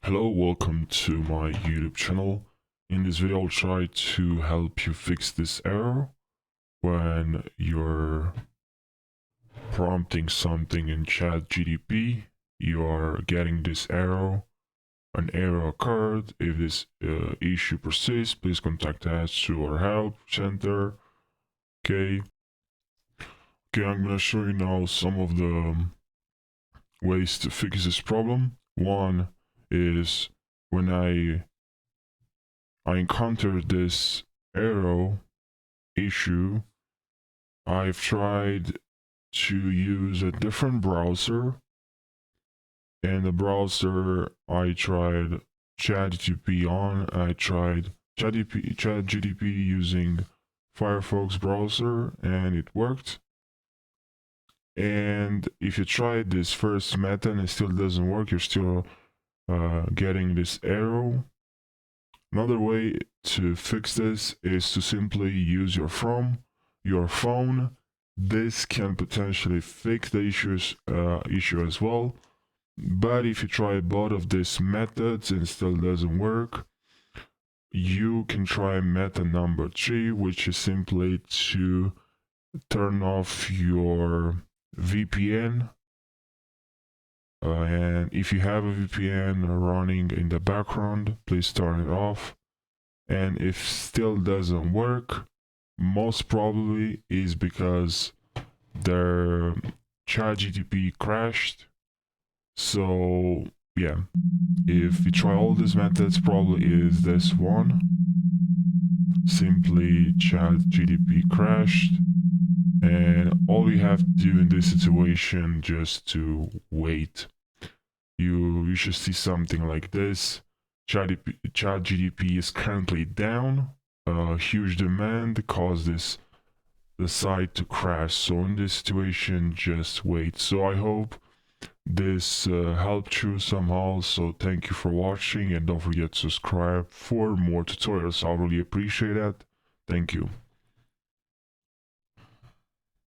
Hello, welcome to my YouTube channel. In this video, I'll try to help you fix this error when you're prompting something in ChatGPT. You are getting this error. An error occurred. If this issue persists, please contact us through our help center. Okay. I'm gonna show you now some of the ways to fix this problem. One is when I encountered this error issue, I've tried to use a different browser. And the browser I tried ChatGPT on, I tried ChatGPT using Firefox browser and it worked. And if you tried this first method and it still doesn't work, you're still getting this error. Another way to fix this is to simply use your phone. This can potentially fix the issue as well. But if you try both of these methods and still doesn't work, you can try method number 3, which is simply to turn off your VPN. And if you have a VPN running in the background, please turn it off. And if still doesn't work, most probably is because their ChatGPT crashed. So yeah, if you try all these methods, probably is this one. Simply ChatGPT crashed. And all you have to do in this situation just to wait. You should see something like this. ChatGPT is currently down. Huge demand caused the site to crash. So in this situation, just wait. So I hope this helped you somehow. So thank you for watching and don't forget to subscribe for more tutorials. I'll really appreciate that. Thank you.